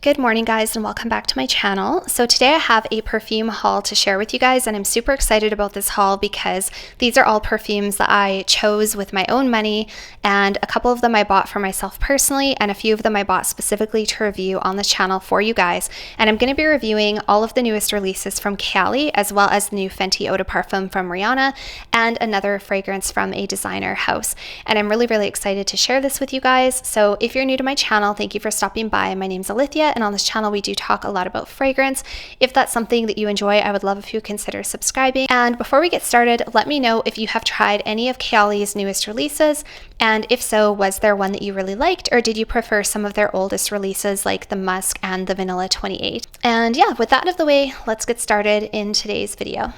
Good morning guys, and welcome back to my channel. So today I have a perfume haul to share with you guys, and I'm super excited about this haul because these are all perfumes that I chose with my own money, and a couple of them I bought for myself personally, and a few of them I bought specifically to review on this channel for you guys. And I'm going to be reviewing all of the newest releases from Kayali, as well as the new Fenty Eau de Parfum from Rihanna, and another fragrance from a designer house. And I'm really excited to share this with you guys. So if you're new to my channel, thank you for stopping by. My name's Alithia, and on this channel we do talk a lot about fragrance. If that's something that you enjoy, I would love if you consider subscribing. And before we get started, let me know if you have tried any of Kayali's newest releases, and if so, was there one that you really liked, or did you prefer some of their oldest releases like the Musk and the Vanilla 28? And yeah, with that out of the way, let's get started in today's video.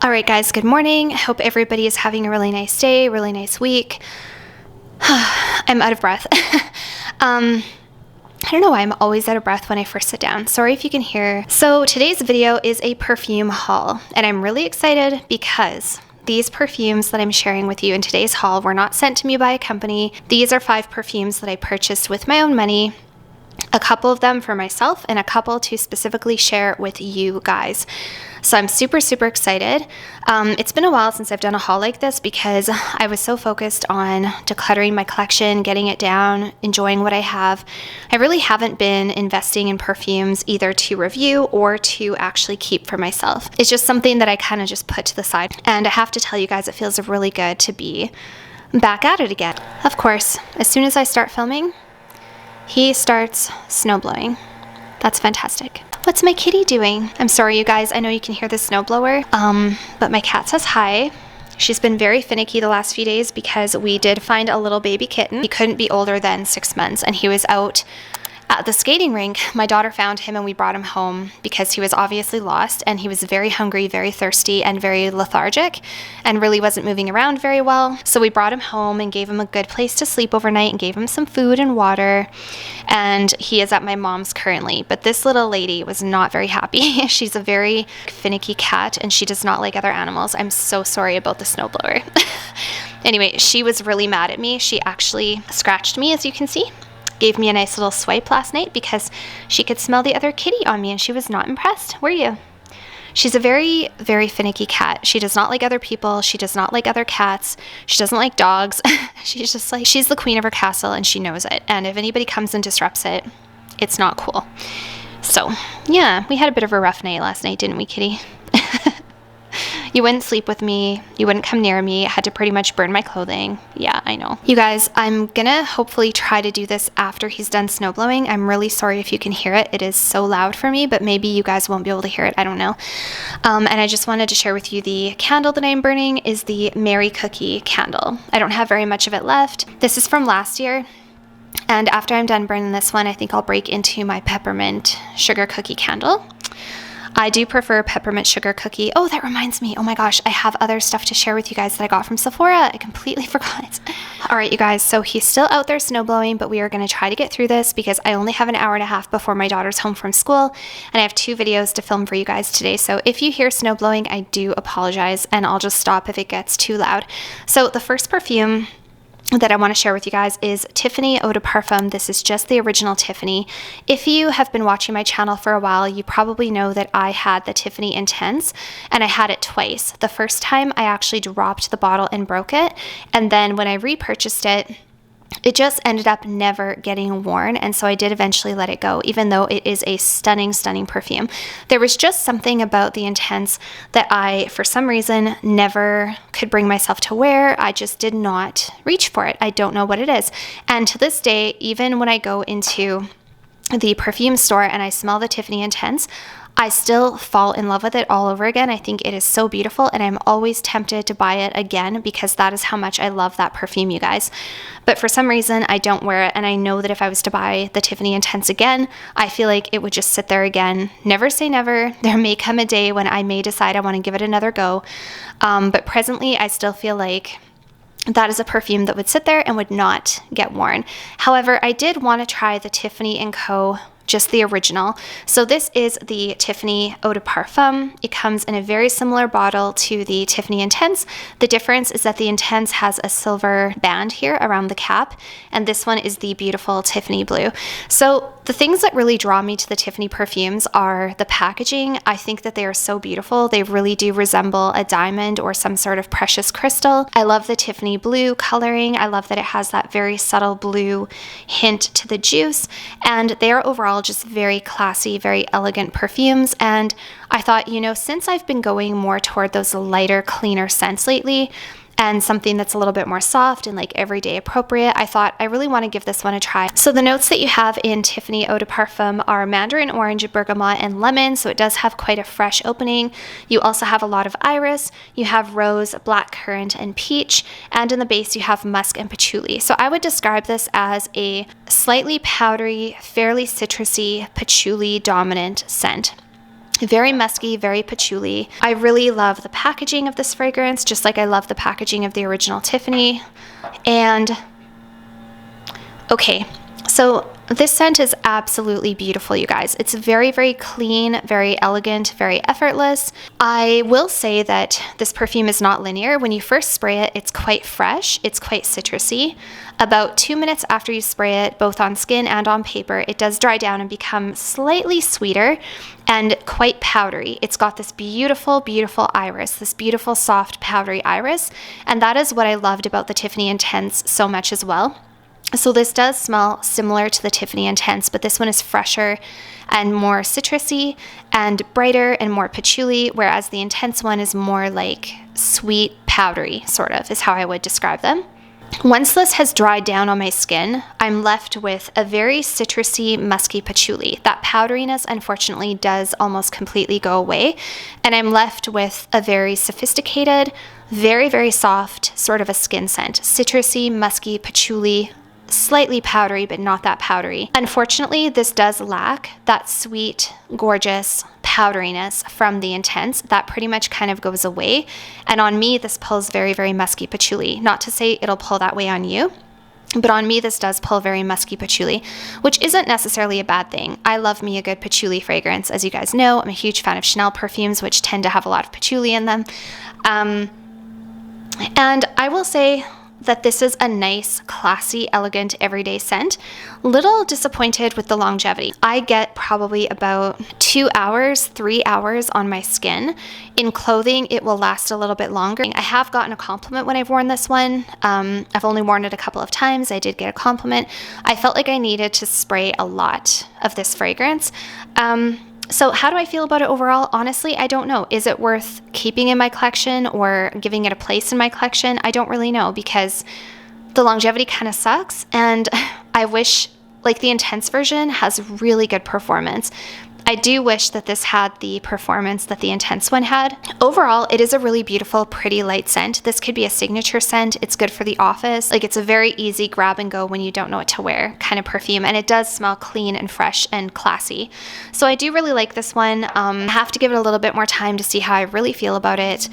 Alright guys, good morning. I hope everybody is having a really nice day, really nice week. I'm out of breath. I don't know why I'm always out of breath when I first sit down. Sorry if you can hear. So today's video is a perfume haul, and I'm really excited because these perfumes that I'm sharing with you in today's haul were not sent to me by a company. These are 5 perfumes that I purchased with my own money. A couple of them for myself and a couple to specifically share with you guys. So I'm super excited. It's been a while since I've done a haul like this because I was so focused on decluttering my collection, getting it down, enjoying what I have. I really haven't been investing in perfumes either to review or to actually keep for myself. It's just something that I kind of just put to the side. And I have to tell you guys, it feels really good to be back at it again. Of course, as soon as I start filming, he starts snow blowing. That's fantastic. What's my kitty doing? I'm sorry you guys, I know you can hear the snowblower, but my cat says hi. She's been very finicky the last few days because we did find a little baby kitten. He couldn't be older than 6 months, and he was out at the skating rink. My daughter found him and we brought him home because he was obviously lost, and he was very hungry, very thirsty, and very lethargic, and really wasn't moving around very well. So we brought him home and gave him a good place to sleep overnight and gave him some food and water, and he is at my mom's currently. But this little lady was not very happy. She's a very finicky cat and she does not like other animals. I'm so sorry about the snowblower. Anyway, she was really mad at me. She actually scratched me, as you can see. Gave me a nice little swipe last night because she could smell the other kitty on me, and she was not impressed. Were you? She's a very finicky cat. She does not like other people. She does not like other cats. She doesn't like dogs. She's just like, she's the queen of her castle and she knows it. And if anybody comes and disrupts it, it's not cool. So yeah, we had a bit of a rough night last night, didn't we, kitty? You wouldn't sleep with me. You wouldn't come near me. I had to pretty much burn my clothing. Yeah, I know. You guys, I'm gonna hopefully try to do this after he's done snow blowing. I'm really sorry if you can hear it. It is so loud for me, but maybe you guys won't be able to hear it. I don't know. And I just wanted to share with you the candle that I'm burning is the Mary Cookie candle. I don't have very much of it left. This is from last year. And after I'm done burning this one, I think I'll break into my peppermint sugar cookie candle. I do prefer peppermint sugar cookie. Oh, that reminds me. Oh my gosh, I have other stuff to share with you guys that I got from Sephora. I completely forgot. All right, you guys, so he's still out there snow blowing, but we are going to try to get through this because I only have an hour and a half before my daughter's home from school, and I have 2 videos to film for you guys today. So if you hear snow blowing, I do apologize, and I'll just stop if it gets too loud. So the first perfume that I want to share with you guys is Tiffany Eau de Parfum. This is just the original Tiffany. If you have been watching my channel for a while, you probably know that I had the Tiffany Intense, and I had it twice. The first time I actually dropped the bottle and broke it, and then when I repurchased it, it just ended up never getting worn, and so I did eventually let it go, even though it is a stunning perfume. There was just something about the Intense that I, for some reason, never could bring myself to wear. I just did not reach for it. I don't know what it is. And to this day, even when I go into the perfume store and I smell the Tiffany Intense, I still fall in love with it all over again. I think it is so beautiful, and I'm always tempted to buy it again because that is how much I love that perfume, you guys. But for some reason, I don't wear it, and I know that if I was to buy the Tiffany Intense again, I feel like it would just sit there again. Never say never. There may come a day when I may decide I want to give it another go. But presently, I still feel like that is a perfume that would sit there and would not get worn. However, I did want to try the Tiffany Co just the original. So this is the Tiffany Eau de Parfum. It comes in a very similar bottle to the Tiffany Intense. The difference is that the Intense has a silver band here around the cap, and this one is the beautiful Tiffany blue. So The things that really draw me to the Tiffany perfumes are the packaging. I think that they are so beautiful. They really do resemble a diamond or some sort of precious crystal. I love the Tiffany blue coloring. I love that it has that very subtle blue hint to the juice. And they are overall just very classy, very elegant perfumes. And I thought, you know, since I've been going more toward those lighter, cleaner scents lately, and something that's a little bit more soft and like everyday appropriate, I thought I really want to give this one a try. So the notes that you have in Tiffany Eau de Parfum are mandarin orange, bergamot, and lemon, so it does have quite a fresh opening. You also have a lot of iris, you have rose, black currant, and peach, and in the base you have musk and patchouli. So I would describe this as a slightly powdery, fairly citrusy, patchouli dominant scent. Very musky, very patchouli. I really love the packaging of this fragrance, just like I love the packaging of the original Tiffany. And okay, so this scent is absolutely beautiful, you guys. It's very, very clean, very elegant, very effortless. I will say that this perfume is not linear. When you first spray it, it's quite fresh, it's quite citrusy. About 2 minutes after you spray it, both on skin and on paper, it does dry down and become slightly sweeter and quite powdery. It's got this beautiful, beautiful iris, this beautiful soft powdery iris, and that is what I loved about the Tiffany Intense so much as well. So this does smell similar to the Tiffany Intense, but this one is fresher and more citrusy and brighter and more patchouli, whereas the Intense one is more like sweet, powdery, sort of, is how I would describe them. Once this has dried down on my skin, I'm left with a very citrusy, musky patchouli. That powderiness, unfortunately, does almost completely go away, and I'm left with a very sophisticated, very, very soft, sort of a skin scent. Citrusy, musky, patchouli, slightly powdery, but not that powdery. Unfortunately, this does lack that sweet, gorgeous powderiness from the Intense. That pretty much kind of goes away. And on me, this pulls very, very musky patchouli. Not to say it'll pull that way on you, but on me, this does pull very musky patchouli, which isn't necessarily a bad thing. I love me a good patchouli fragrance. As you guys know, I'm a huge fan of Chanel perfumes, which tend to have a lot of patchouli in them. And I will say that this is a nice, classy, elegant, everyday scent. Little disappointed with the longevity. I get probably about 2 hours, 3 hours on my skin. In clothing, it will last a little bit longer. I have gotten a compliment when I've worn this one. I've only worn it a couple of times. I did get a compliment. I felt like I needed to spray a lot of this fragrance. So how do I feel about it overall? Honestly, I don't know. Is it worth keeping in my collection or giving it a place in my collection? I don't really know, because the longevity kind of sucks, and I wish, like, the Intense version has really good performance. I do wish that this had the performance that the Intense one had. Overall, it is a really beautiful, pretty light scent. This could be a signature scent. It's good for the office. Like, it's a very easy grab and go when you don't know what to wear kind of perfume, and it does smell clean and fresh and classy. So I do really like this one. I have to give it a little bit more time to see how I really feel about it.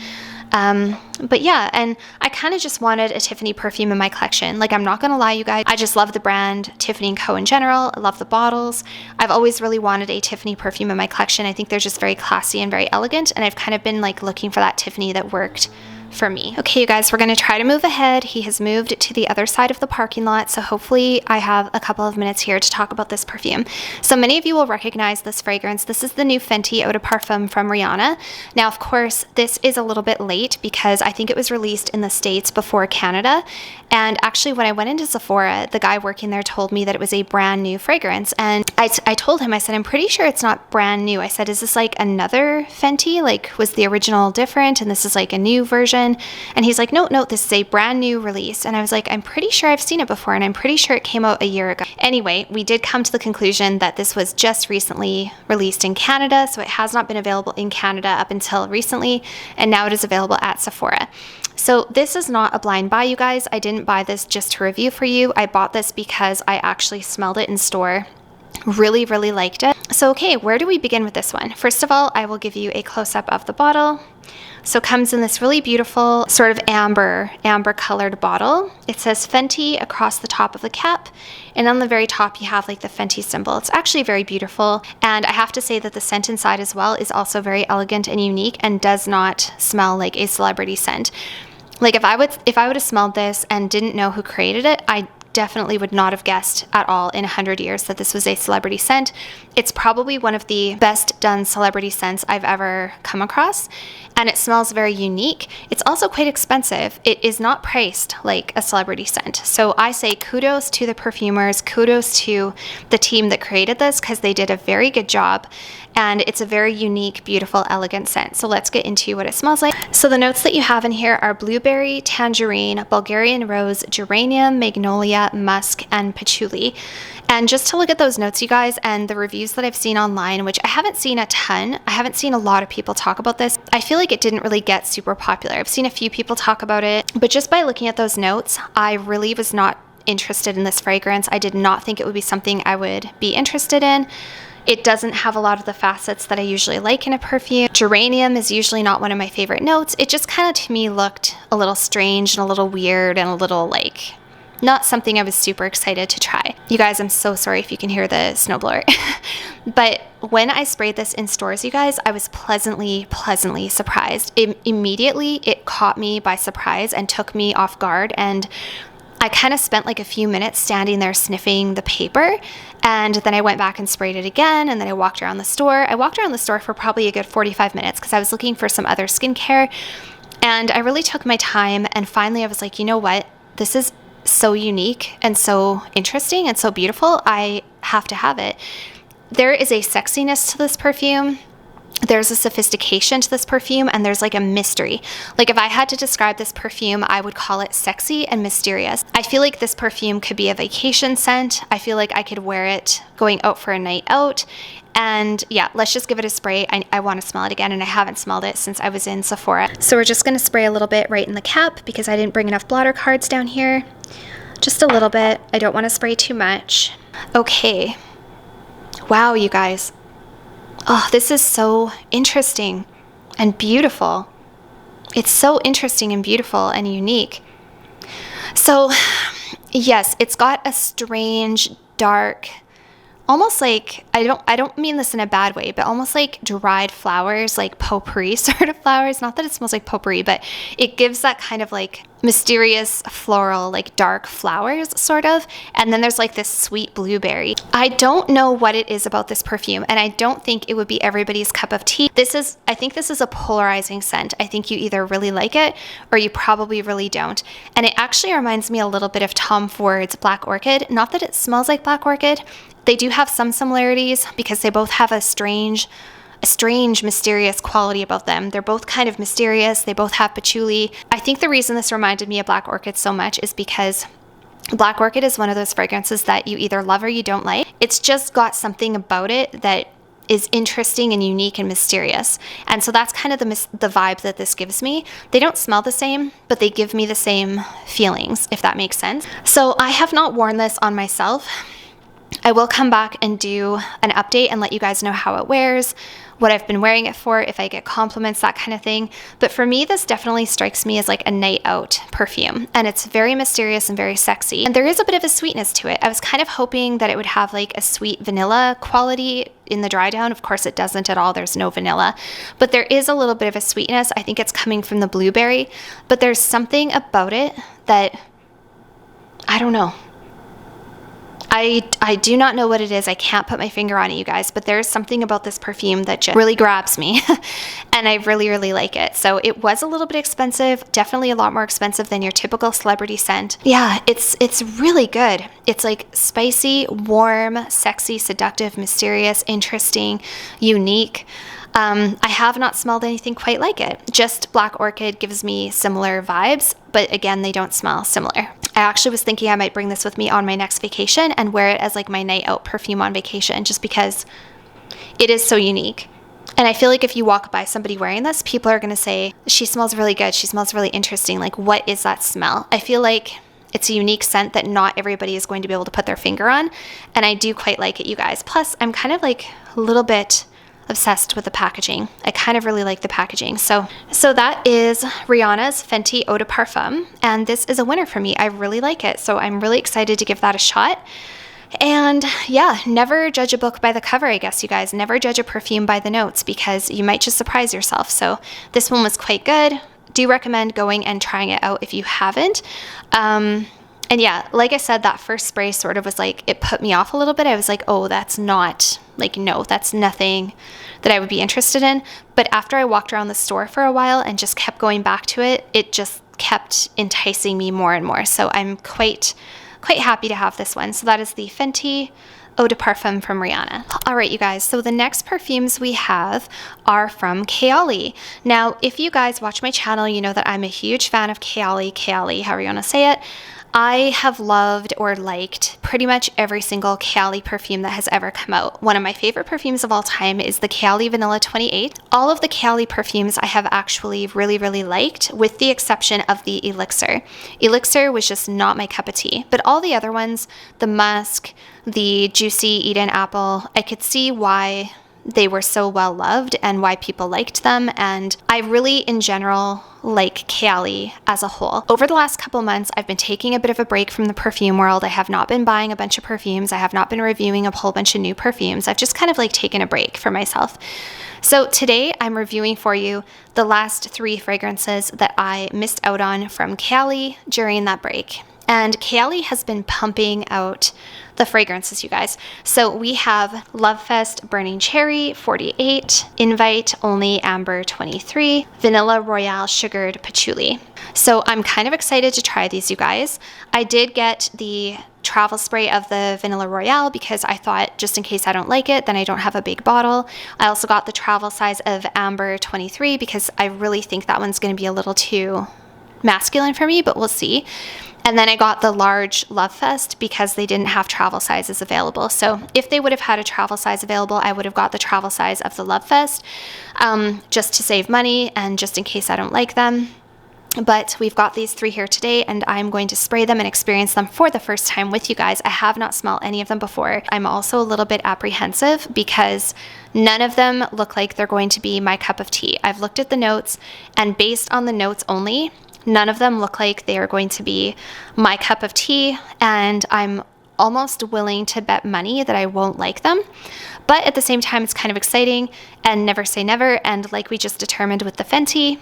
But yeah, and I kind of just wanted a Tiffany perfume in my collection. Like, I'm not gonna lie, you guys, I just love the brand Tiffany Co in general. I love the bottles. I've always really wanted a Tiffany perfume in my collection. I think they're just very classy and very elegant, and I've kind of been like looking for that Tiffany that worked for me. Okay, you guys, we're gonna try to move ahead. He has moved to the other side of the parking lot, so hopefully I have a couple of minutes here to talk about this perfume. So many of you will recognize this fragrance. This is the new Fenty Eau de Parfum from Rihanna. Now, of course, this is a little bit late because I think it was released in the States before Canada. And actually, when I went into Sephora, the guy working there told me that it was a brand new fragrance. And I told him, I said, I'm pretty sure it's not brand new. I said, is this like another Fenty? Like, was the original different and this is like a new version? And he's like, no, this is a brand new release. And I was like, I'm pretty sure I've seen it before, and I'm pretty sure it came out a year ago. Anyway, we did come to the conclusion that this was just recently released in Canada, so it has not been available in Canada up until recently, and now it is available at Sephora. So this is not a blind buy, you guys. I didn't buy this just to review for you. I bought this because I actually smelled it in store. Really, really liked it. So okay, where do we begin with this one? First of all, I will give you a close-up of the bottle. So it comes in this really beautiful sort of amber colored bottle. It says Fenty across the top of the cap, and on the very top you have like the Fenty symbol. It's actually very beautiful, and I have to say that the scent inside as well is also very elegant and unique and does not smell like a celebrity scent. Like, if I would have smelled this and didn't know who created it, I definitely would not have guessed at all in 100 years that this was a celebrity scent. It's probably one of the best done celebrity scents I've ever come across, and it smells very unique. It's also quite expensive. It is not priced like a celebrity scent. So I say kudos to the perfumers, kudos to the team that created this, because they did a very good job. And it's a very unique, beautiful, elegant scent. So let's get into what it smells like. So the notes that you have in here are blueberry, tangerine, Bulgarian rose, geranium, magnolia, musk, and patchouli. And just to look at those notes, you guys, and the reviews that I've seen online, which I haven't seen a ton, I haven't seen a lot of people talk about this. I feel like it didn't really get super popular. I've seen a few people talk about it, but just by looking at those notes, I really was not interested in this fragrance. I did not think it would be something I would be interested in. It doesn't have a lot of the facets that I usually like in a perfume. Geranium is usually not one of my favorite notes. It just kind of, to me, looked a little strange and a little weird and a little like not something I was super excited to try. You guys, I'm so sorry if you can hear the snowblower. But when I sprayed this in stores, you guys, I was pleasantly surprised. Immediately, it caught me by surprise and took me off guard, and I kind of spent like a few minutes standing there sniffing the paper, and then I went back and sprayed it again, and then I walked around the store. I walked around the store for probably a good 45 minutes because I was looking for some other skincare, and I really took my time, and finally I was like, you know what? This is so unique and so interesting and so beautiful. I have to have it. There is a sexiness to this perfume. There's a sophistication to this perfume, and there's like a mystery. Like if I had to describe this perfume, I would call it sexy and mysterious. I feel like this perfume could be a vacation scent. I feel like I could wear it going out for a night out. And yeah, let's just give it a spray. I want to smell it again, and I haven't smelled it since I was in Sephora. So we're just going to spray a little bit right in the cap because I didn't bring enough blotter cards down here. Just a little bit. I don't want to spray too much. Okay. Wow, you guys. Oh, this is so interesting and beautiful. It's so interesting and beautiful and unique. So, yes, it's got a strange, dark, almost like, I don't mean this in a bad way, but almost like dried flowers, like potpourri sort of flowers. Not that it smells like potpourri, but it gives that kind of like mysterious floral, like dark flowers sort of. And then there's like this sweet blueberry. I don't know what it is about this perfume, and I don't think it would be everybody's cup of tea. I think this is a polarizing scent. I think you either really like it or you probably really don't. And it actually reminds me a little bit of Tom Ford's Black Orchid. Not that it smells like Black Orchid. They do have some similarities because they both have a strange, mysterious quality about them. They're both kind of mysterious. They both have patchouli. I think the reason this reminded me of Black Orchid so much is because Black Orchid is one of those fragrances that you either love or you don't like. It's just got something about it that is interesting and unique and mysterious. And so that's kind of the vibe that this gives me. They don't smell the same, but they give me the same feelings, if that makes sense. So I have not worn this on myself. I will come back and do an update and let you guys know how it wears, what I've been wearing it for, if I get compliments, that kind of thing. But for me, this definitely strikes me as like a night out perfume, and it's very mysterious and very sexy. And there is a bit of a sweetness to it. I was kind of hoping that it would have like a sweet vanilla quality in the dry down. Of course, it doesn't at all. There's no vanilla, but there is a little bit of a sweetness. I think it's coming from the blueberry, but there's something about it that, I don't know. I do not know what it is. I can't put my finger on it, you guys, but there's something about this perfume that just really grabs me and I really like it. So it was a little bit expensive, definitely a lot more expensive than your typical celebrity scent. Yeah, it's really good. It's like spicy, warm, sexy, seductive, mysterious, interesting, unique. I have not smelled anything quite like it. Just Black Orchid gives me similar vibes, but again, they don't smell similar. I actually was thinking I might bring this with me on my next vacation and wear it as like my night out perfume on vacation, just because it is so unique. And I feel like if you walk by somebody wearing this, people are going to say, she smells really good. She smells really interesting. Like, what is that smell? I feel like it's a unique scent that not everybody is going to be able to put their finger on. And I do quite like it, you guys. Plus, I'm kind of like a little bit obsessed with the packaging. I kind of really like the packaging. So that is Rihanna's Fenty Eau de Parfum, and this is a winner for me. I really like it, so I'm really excited to give that a shot. And yeah, never judge a book by the cover, I guess, you guys. Never judge a perfume by the notes, because you might just surprise yourself. So this one was quite good. Do recommend going and trying it out if you haven't. And And yeah, like I said, that first spray sort of was like, it put me off a little bit. I was like, oh, that's not, like, no, that's nothing that I would be interested in. But after I walked around the store for a while and just kept going back to it, it just kept enticing me more and more. So I'm quite happy to have this one. So that is the Fenty Eau de Parfum from Rihanna. All right, you guys, so the next perfumes we have are from Kayali. Now, if you guys watch my channel, you know that I'm a huge fan of Kayali, however you want to say it. I have loved or liked pretty much every single Kayali perfume that has ever come out. One of my favorite perfumes of all time is the Kayali Vanilla 28. All of the Kayali perfumes I have actually really liked, with the exception of the Elixir. Elixir was just not my cup of tea, but all the other ones, the Musk, the Juicy Eden Apple, I could see why they were so well loved and why people liked them. And I really, in general, like Kayali as a whole. Over the last couple months, I've been taking a bit of a break from the perfume world. I have not been buying a bunch of perfumes. I have not been reviewing a whole bunch of new perfumes. I've just kind of like taken a break for myself. So today I'm reviewing for you the last 3 fragrances that I missed out on from Kayali during that break. And Kayali has been pumping out the fragrances, you guys. So we have Lovefest Burning Cherry 48, Invite Only Amber 23, Vanilla Royale Sugared Patchouli. So I'm kind of excited to try these, you guys. I did get the travel spray of the Vanilla Royale because I thought, just in case I don't like it, then I don't have a big bottle. I also got the travel size of Amber 23 because I really think that one's going to be a little too masculine for me, but we'll see. And then I got the large Lovefest because they didn't have travel sizes available. So if they would have had a travel size available, I would have got the travel size of the Lovefest, just to save money and just in case I don't like them. But we've got these 3 here today, and I'm going to spray them and experience them for the first time with you guys. I have not smelled any of them before. I'm also a little bit apprehensive because none of them look like they're going to be my cup of tea. I've looked at the notes, and based on the notes only, none of them look like they are going to be my cup of tea, and I'm almost willing to bet money that I won't like them. But at the same time, it's kind of exciting, and never say never. And like we just determined with the Fenty,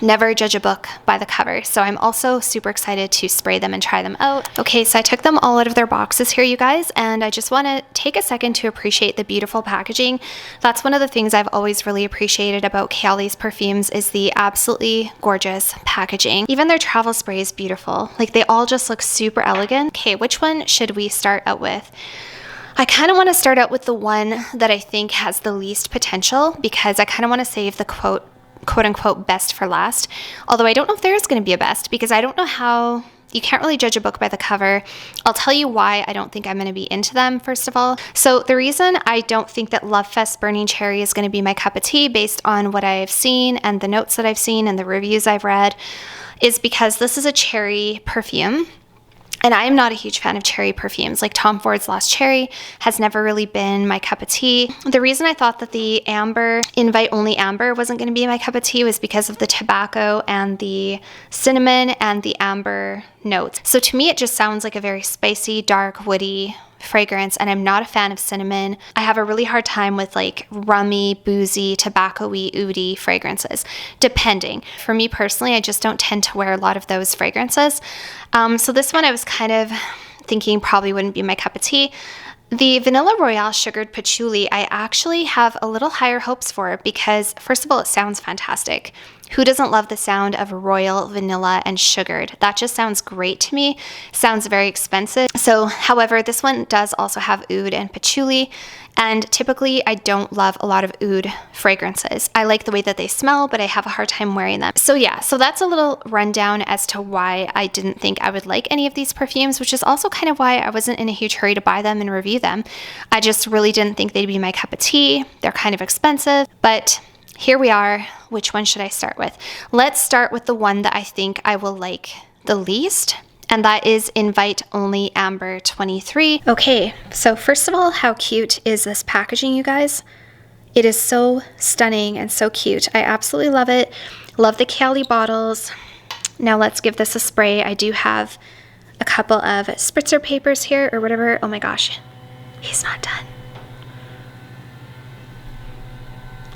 never judge a book by the cover. So I'm also super excited to spray them and try them out. Okay, so I took them all out of their boxes here, you guys, and I just want to take a second to appreciate the beautiful packaging. That's one of the things I've always really appreciated about Kayali's perfumes is the absolutely gorgeous packaging. Even their travel spray is beautiful. Like, they all just look super elegant. Okay, which one should we start out with? I kind of want to start out with the one that I think has the least potential because I kind of want to save the quote unquote best for last. Although I don't know if there is going to be a best because I don't know how. You can't really judge a book by the cover. I'll tell you why I don't think I'm going to be into them, first of all. So the reason I don't think that Lovefest Burning Cherry is going to be my cup of tea based on what I've seen and the notes that I've seen and the reviews I've read is because this is a cherry perfume. And I am not a huge fan of cherry perfumes. Like Tom Ford's Lost Cherry has never really been my cup of tea. The reason I thought that the Amber, Invite Only Amber wasn't going to be my cup of tea was because of the tobacco and the cinnamon and the amber notes. So to me, it just sounds like a very spicy, dark, woody fragrance, and I'm not a fan of cinnamon. I have a really hard time with like rummy, boozy, tobacco-y, oody fragrances, depending. For me personally, I just don't tend to wear a lot of those fragrances. So this one I was kind of thinking probably wouldn't be my cup of tea. The Vanilla Royale Sugared Patchouli, I actually have a little higher hopes for because, first of all, it sounds fantastic. Who doesn't love the sound of royal vanilla and sugared? That just sounds great to me. Sounds very expensive. So, however, this one does also have oud and patchouli. And typically, I don't love a lot of oud fragrances. I like the way that they smell, but I have a hard time wearing them. So yeah, so that's a little rundown as to why I didn't think I would like any of these perfumes, which is also kind of why I wasn't in a huge hurry to buy them and review them. I just really didn't think they'd be my cup of tea. They're kind of expensive, but here we are. Which one should I start with? Let's start with the one that I think I will like the least, and that is Invite Only Amber 23. Okay, so first of all, how cute is this packaging, you guys? It is so stunning and so cute. I absolutely love it. Love the Kayali bottles. Now let's give this a spray. I do have a couple of spritzer papers here or whatever. Oh my gosh, he's not done.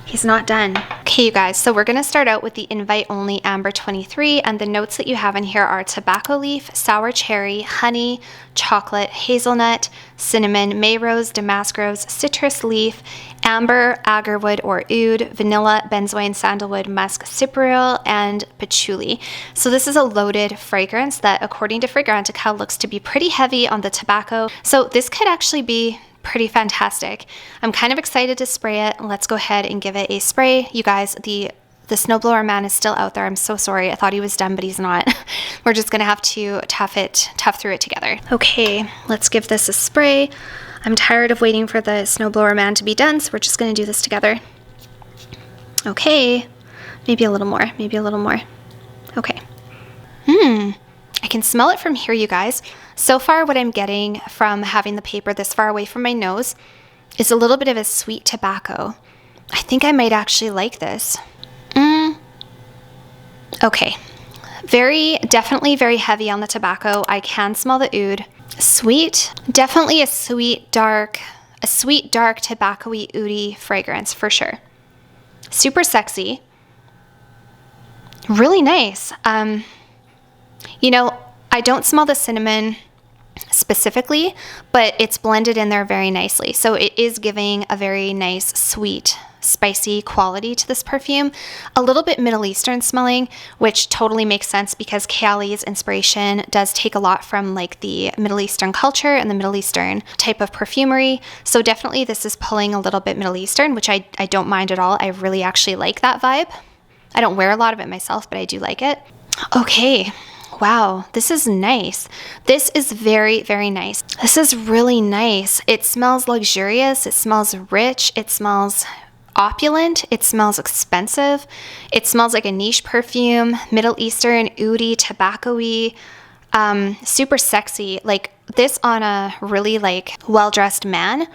He's not done. Okay, you guys, so we're gonna start out with the Invite Only Amber 23, and the notes that you have in here are tobacco leaf, sour cherry, honey, chocolate, hazelnut, cinnamon, May rose, damask rose, citrus leaf, amber, agarwood or oud, vanilla, benzoin, sandalwood, musk, cypriol, and patchouli. So this is a loaded fragrance that, according to Fragrantica, looks to be pretty heavy on the tobacco. So this could actually be pretty fantastic. I'm kind of excited to spray it. Let's go ahead and give it a spray. You guys, the snowblower man is still out there. I'm so sorry. I thought he was done, but he's not. We're just gonna have to tough through it together. Okay, let's give this a spray. I'm tired of waiting for the snowblower man to be done, so we're just gonna do this together. Okay, maybe a little more, maybe a little more. Okay. I can smell it from here, you guys. So far, what I'm getting from having the paper this far away from my nose is a little bit of a sweet tobacco. I think I might actually like this. Okay. Definitely very heavy on the tobacco. I can smell the oud. Sweet, definitely a sweet, dark tobacco-y, oudy fragrance for sure. Super sexy. Really nice. You know, I don't smell the cinnamon specifically, but it's blended in there very nicely. So it is giving a very nice, sweet, spicy quality to this perfume. A little bit Middle Eastern smelling, which totally makes sense because Kayali's inspiration does take a lot from like the Middle Eastern culture and the Middle Eastern type of perfumery. So definitely this is pulling a little bit Middle Eastern, which I don't mind at all. I really actually like that vibe. I don't wear a lot of it myself, but I do like it. Okay. Wow, this is nice. This is very, very nice. This is really nice. It smells luxurious. It smells rich. It smells opulent. It smells expensive. It smells like a niche perfume, Middle Eastern, oudy, tobacco-y, super sexy. Like this on a really like well-dressed man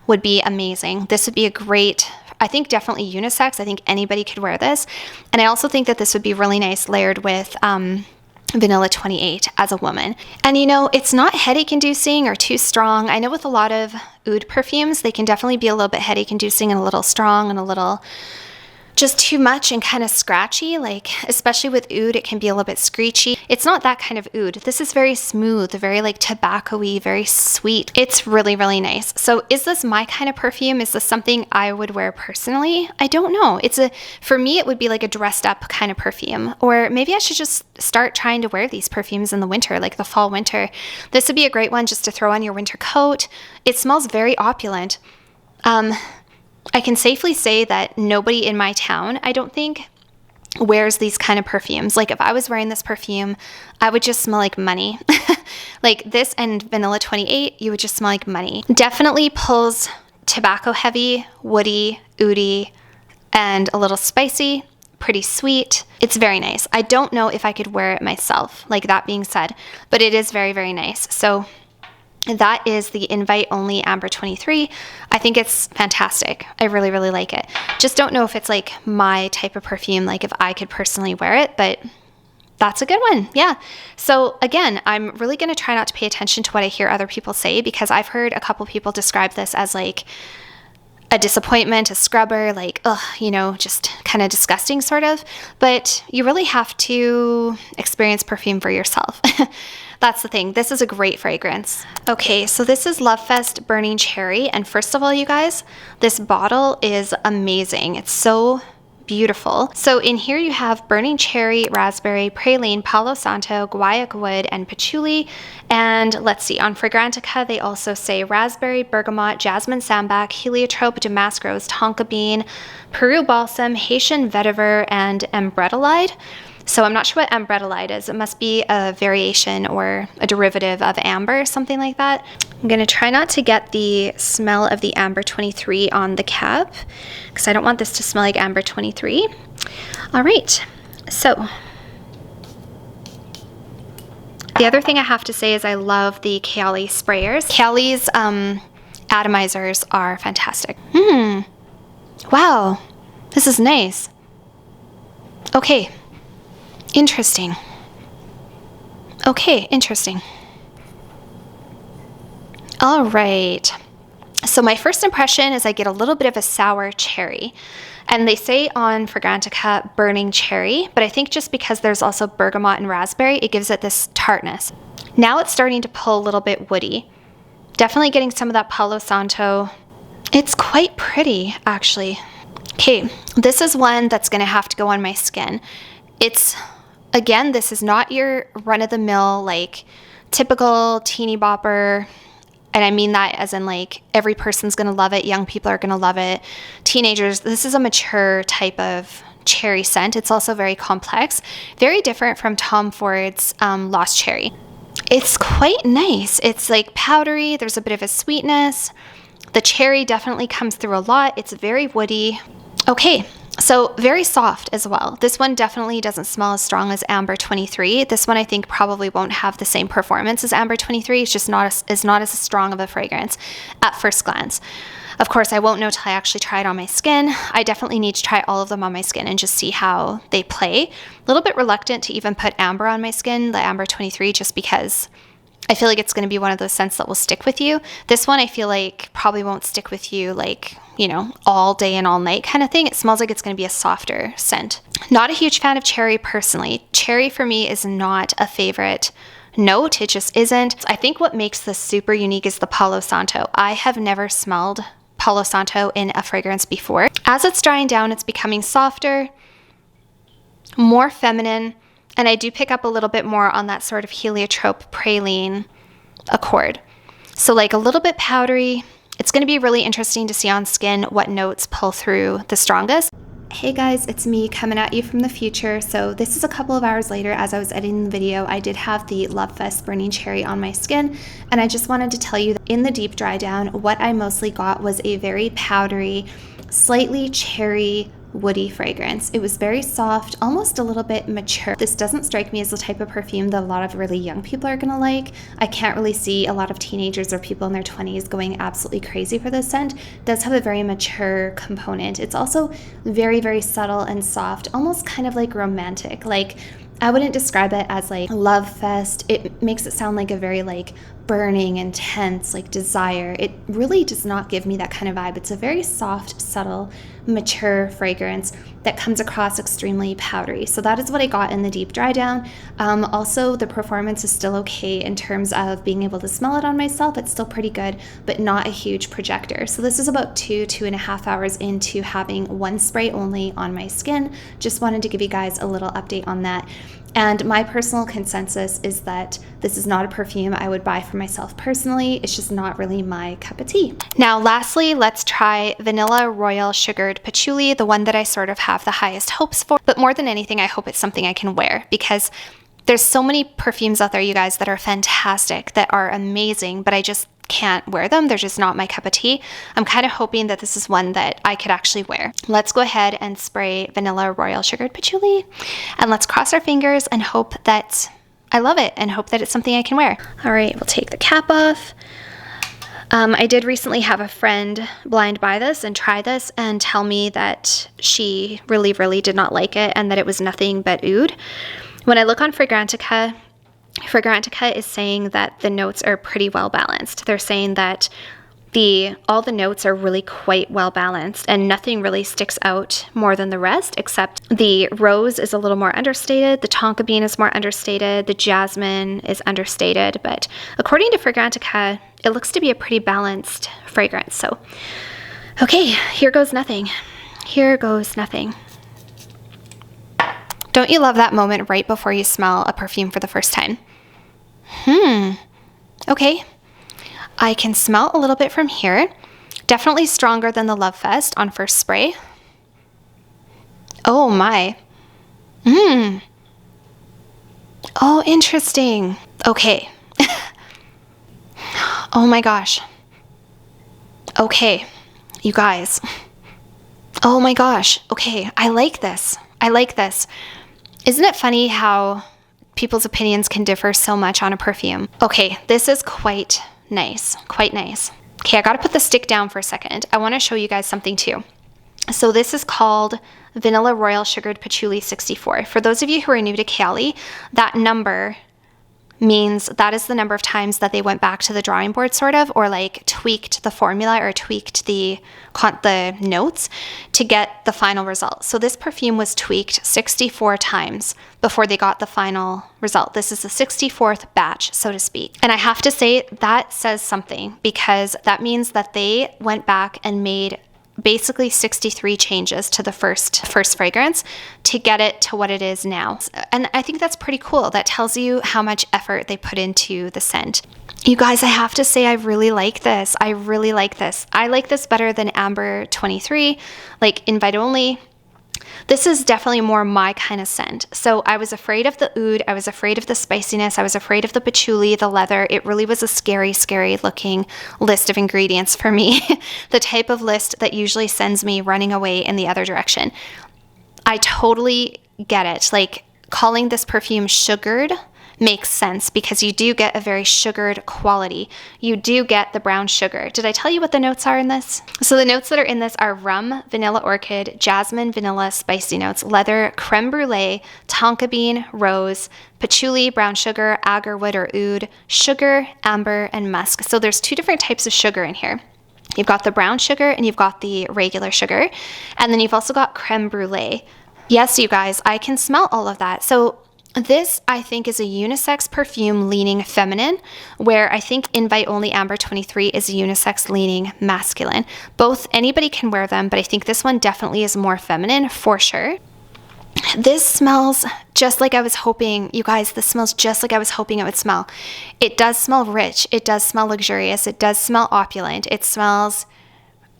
would be amazing. This would be a great, I think definitely unisex. I think anybody could wear this. And I also think that this would be really nice layered with Vanilla 28 as a woman. And you know, it's not headache inducing or too strong. I know with a lot of oud perfumes, they can definitely be a little bit headache inducing and a little strong and a little just too much and kind of scratchy. Like, especially with oud, it can be a little bit screechy. It's not that kind of oud. This is very smooth, very like tobacco-y, very sweet. It's really, really nice. So is this my kind of perfume? Is this something I would wear personally? I don't know. For me, it would be like a dressed up kind of perfume. Or maybe I should just start trying to wear these perfumes in the winter, like the fall, winter. This would be a great one just to throw on your winter coat. It smells very opulent. I can safely say that nobody in my town, I don't think, wears these kind of perfumes. Like if I was wearing this perfume, I would just smell like money. Like this and Vanilla 28, you would just smell like money. Definitely pulls tobacco heavy, woody, oudy, and a little spicy, pretty sweet. It's very nice. I don't know if I could wear it myself, like that being said, but it is very, very nice. So that is the Invite Only Amber 23. I think it's fantastic. I really, really like it. Just don't know if it's like my type of perfume, like if I could personally wear it, but that's a good one. Yeah. So again, I'm really going to try not to pay attention to what I hear other people say because I've heard a couple people describe this as like a disappointment, a scrubber, like, ugh, you know, just kind of disgusting sort of. But you really have to experience perfume for yourself. That's the thing. This is a great fragrance. Okay, so this is Lovefest Burning Cherry. And first of all, you guys, this bottle is amazing. It's so beautiful. So in here you have burning cherry, raspberry, praline, palo santo, guaiac wood, and patchouli. And let's see, on Fragrantica, they also say raspberry, bergamot, jasmine sambac, heliotrope, damask rose, tonka bean, Peru balsam, Haitian vetiver, and ambretolide. So I'm not sure what ambretolide is. It must be a variation or a derivative of amber, something like that. I'm going to try not to get the smell of the Amber 23 on the cap because I don't want this to smell like Amber 23. All right, so the other thing I have to say is I love the Kayali sprayers. Kayali's atomizers are fantastic. Wow, this is nice. Okay. Interesting. Okay, interesting. All right. So So my first impression is I get a little bit of a sour cherry. And they say on Fragrantica burning cherry, but I think just because there's also bergamot and raspberry, it gives it this tartness. Now it's starting to pull a little bit woody. Definitely getting some of that Palo Santo. It's quite pretty, actually. Okay, this is one that's gonna have to go on my skin. It's, again, this is not your run-of-the-mill, like, typical teeny bopper, and I mean that as in like every person's gonna love it, young people are gonna love it, teenagers. This is a mature type of cherry scent. It's also very complex, very different from Tom Ford's Lost Cherry. It's quite nice. It's like powdery, there's a bit of a sweetness. The cherry definitely comes through a lot. It's very woody. Okay, so very soft as well. This one definitely doesn't smell as strong as Amber 23. This one I think probably won't have the same performance as Amber 23. It's just not as strong of a fragrance at first glance. Of course, I won't know till I actually try it on my skin. I definitely need to try all of them on my skin and just see how they play. A little bit reluctant to even put Amber on my skin, the Amber 23, just because I feel like it's going to be one of those scents that will stick with you. This one I feel like probably won't stick with you like, you know, all day and all night kind of thing. It smells like it's going to be a softer scent. Not a huge fan of cherry personally. Cherry for me is not a favorite note. It just isn't. I think what makes this super unique is the Palo Santo. I have never smelled Palo Santo in a fragrance before. As it's drying down, it's becoming softer, more feminine. And I do pick up a little bit more on that sort of heliotrope praline accord. So like a little bit powdery. It's going to be really interesting to see on skin what notes pull through the strongest. Hey guys, it's me coming at you from the future. So this is a couple of hours later. As I was editing the video, I did have the Lovefest Burning Cherry on my skin. And I just wanted to tell you that in the deep dry down, what I mostly got was a very powdery, slightly cherry, woody fragrance. It was very soft, almost a little bit mature. This doesn't strike me as the type of perfume that a lot of really young people are gonna like. I can't really see a lot of teenagers or people in their 20s going absolutely crazy for this scent. It does have a very mature component. It's also very, very subtle and soft, almost kind of like romantic. Like, I wouldn't describe it as like Lovefest. It makes it sound like a very like burning, intense, like desire. It really does not give me that kind of vibe. It's a very soft, subtle, mature fragrance that comes across extremely powdery. So that is what I got in the deep dry down. Also, the performance is still okay in terms of being able to smell it on myself. It's still pretty good, but not a huge projector. So this is about 2.5 hours into having one spray only on my skin. Just wanted to give you guys a little update on that. And my personal consensus is that this is not a perfume I would buy for myself personally. It's just not really my cup of tea. Now, lastly, let's try Vanilla Royale Sugared Patchouli, the one that I sort of have the highest hopes for. But more than anything, I hope it's something I can wear, because there's so many perfumes out there, you guys, that are fantastic, that are amazing, but I just can't wear them. They're just not my cup of tea. I'm kind of hoping that this is one that I could actually wear. Let's go ahead and spray Vanilla Royale Sugared Patchouli, and let's cross our fingers and hope that I love it and hope that it's something I can wear. All right, we'll take the cap off. I did recently have a friend blind buy this and try this and tell me that she really, really did not like it and that it was nothing but oud. When I look on Fragrantica is saying that the notes are pretty well balanced. They're saying that all the notes are really quite well balanced and nothing really sticks out more than the rest, except the rose is a little more understated, the tonka bean is more understated, the jasmine is understated, but according to Fragrantica, it looks to be a pretty balanced fragrance. So, okay, here goes nothing. Here goes nothing. Don't you love that moment right before you smell a perfume for the first time? Okay. I can smell a little bit from here. Definitely stronger than the Lovefest on first spray. Oh my. Oh, interesting. Okay. Oh my gosh. Okay, you guys. Oh my gosh. Okay, I like this. I like this. Isn't it funny how people's opinions can differ so much on a perfume? Okay, this is quite nice. Quite nice. Okay, I gotta put the stick down for a second. I wanna show you guys something too. So this is called Vanilla Royale Sugared Patchouli 64. For those of you who are new to Kayali, that number means that is the number of times that they went back to the drawing board, sort of, or like tweaked the formula or tweaked the notes to get the final result. So this perfume was tweaked 64 times before they got the final result. This is the 64th batch, so to speak. And I have to say that says something, because that means that they went back and made basically 63 changes to the first fragrance to get it to what it is now. And I think that's pretty cool. That tells you how much effort they put into the scent. You guys, I have to say I really like this. I really like this. I like this better than Amber 23, like Invite Only. This is definitely more my kind of scent. So I was afraid of the oud. I was afraid of the spiciness. I was afraid of the patchouli, the leather. It really was a scary, scary looking list of ingredients for me. The type of list that usually sends me running away in the other direction. I totally get it. Like, calling this perfume sugared makes sense because you do get a very sugared quality. You do get the brown sugar. Did I tell you what the notes are in this? So the notes that are in this are rum, vanilla orchid, jasmine, vanilla, spicy notes, leather, creme brulee, tonka bean, rose, patchouli, brown sugar, agarwood or oud, sugar, amber, and musk. So there's 2 different types of sugar in here. You've got the brown sugar and you've got the regular sugar. And then you've also got creme brulee. Yes, you guys, I can smell all of that. So this, I think, is a unisex perfume leaning feminine, where I think Invite Only Amber 23 is a unisex leaning masculine. Both, anybody can wear them, but I think this one definitely is more feminine for sure. This smells just like I was hoping, you guys, this smells just like I was hoping it would smell. It does smell rich. It does smell luxurious. It does smell opulent. It smells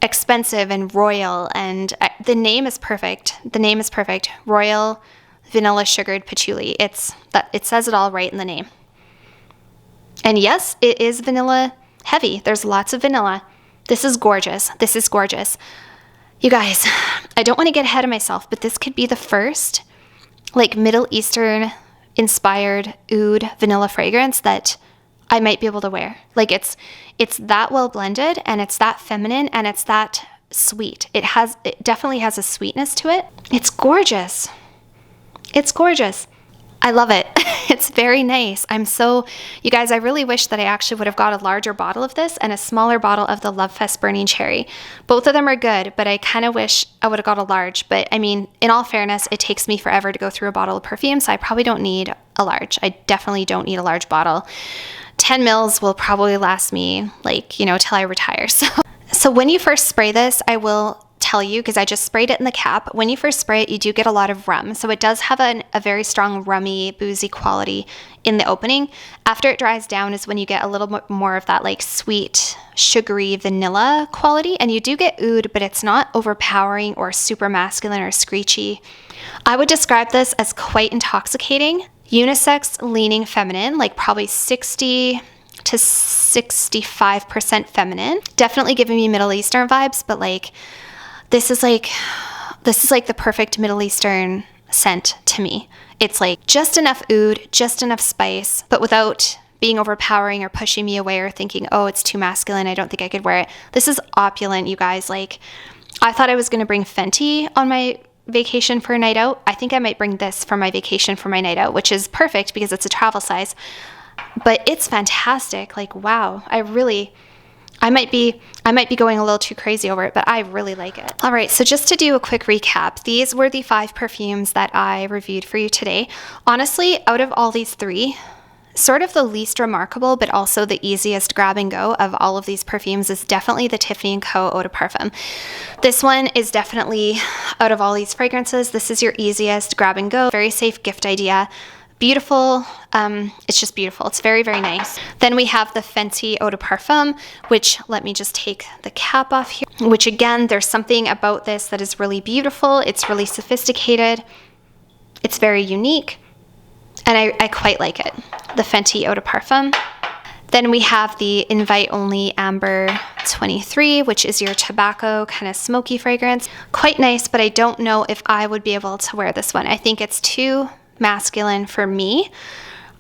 expensive and royal, and the name is perfect. The name is perfect. Royal vanilla sugared patchouli. It says it all right in the name. And yes, it is vanilla heavy. There's lots of vanilla. This is gorgeous. This is gorgeous. You guys, I don't want to get ahead of myself, but this could be the first like Middle Eastern inspired oud vanilla fragrance that I might be able to wear. Like it's that well blended, and it's that feminine, and it's that sweet. It definitely has a sweetness to it. It's gorgeous. It's gorgeous. I love it. It's very nice. You guys, I really wish that I actually would have got a larger bottle of this and a smaller bottle of the Lovefest Burning Cherry. Both of them are good, but I kind of wish I would have got a large. But I mean, in all fairness, it takes me forever to go through a bottle of perfume, so I probably don't need a large. I definitely don't need a large bottle. 10 mils will probably last me till I retire. So when you first spray this, I will tell you, because I just sprayed it in the cap, when you first spray it, you do get a lot of rum. So it does have a very strong rummy, boozy quality in the opening. After it dries down is when you get a little bit more of that like sweet, sugary vanilla quality. And you do get oud, but it's not overpowering or super masculine or screechy. I would describe this as quite intoxicating. Unisex leaning feminine, like probably 60 to 65% feminine. Definitely giving me Middle Eastern vibes, but this is like the perfect Middle Eastern scent to me. It's like just enough oud, just enough spice, but without being overpowering or pushing me away or thinking, oh, it's too masculine, I don't think I could wear it. This is opulent, you guys. Like, I thought I was going to bring Fenty on my vacation for a night out. I think I might bring this for my vacation for my night out, which is perfect because it's a travel size. But it's fantastic. Like, wow, I might be going a little too crazy over it, but I really like it. All right, so just to do a quick recap, these were the 5 perfumes that I reviewed for you today. Honestly, out of all these 3, sort of the least remarkable, but also the easiest grab and go of all of these perfumes is definitely the Tiffany Co Eau de Parfum. This one is definitely, out of all these fragrances, this is your easiest grab and go, very safe gift idea. Beautiful. It's just beautiful. It's very, very nice. Then we have the Fenty Eau de Parfum, which, let me just take the cap off here, which again, there's something about this that is really beautiful. It's really sophisticated. It's very unique, and I quite like it. The Fenty Eau de Parfum. Then we have the Invite Only Amber 23, which is your tobacco kind of smoky fragrance. Quite nice, but I don't know if I would be able to wear this one. I think it's too masculine for me.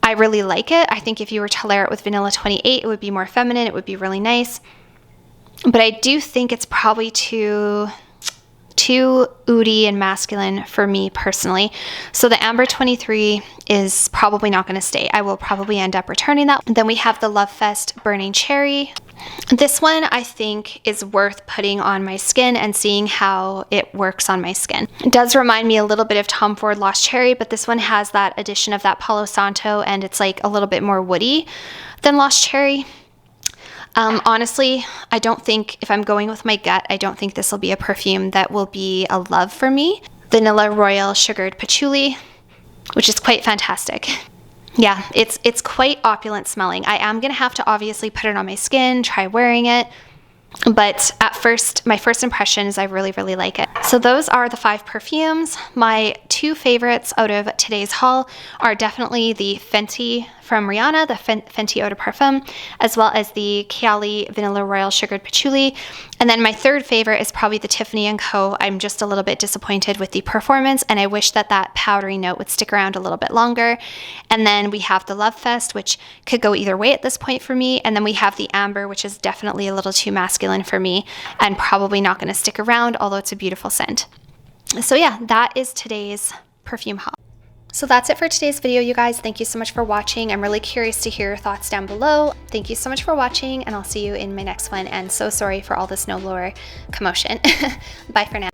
I really like it. I think if you were to layer it with Vanilla 28, it would be more feminine. It would be really nice. But I do think it's probably too too oody and masculine for me personally. So the Amber 23 is probably not going to stay. I will probably end up returning that. Then we have the Lovefest Burning Cherry. This one I think is worth putting on my skin and seeing how it works on my skin. It does remind me a little bit of Tom Ford Lost Cherry, but this one has that addition of that Palo Santo, and it's like a little bit more woody than Lost Cherry. Honestly, I don't think, if I'm going with my gut, I don't think this will be a perfume that will be a love for me. Vanilla Royale Sugared Patchouli, which is quite fantastic. Yeah, it's quite opulent smelling. I am going to have to obviously put it on my skin, try wearing it. But at first, my first impression is I really, really like it. So those are the 5 perfumes. My 2 favorites out of today's haul are definitely the Fenty from Rihanna, the Fenty Eau de Parfum, as well as the Kayali Vanilla Royale Sugared Patchouli. And then my 3rd favorite is probably the Tiffany Co. I'm just a little bit disappointed with the performance, and I wish that that powdery note would stick around a little bit longer. And then we have the Lovefest, which could go either way at this point for me. And then we have the Amber, which is definitely a little too masculine for me and probably not going to stick around, although it's a beautiful scent. So yeah, that is today's perfume haul. So that's it for today's video, you guys. Thank you so much for watching. I'm really curious to hear your thoughts down below. Thank you so much for watching, and I'll see you in my next one. And so sorry for all this no blower commotion. Bye for now.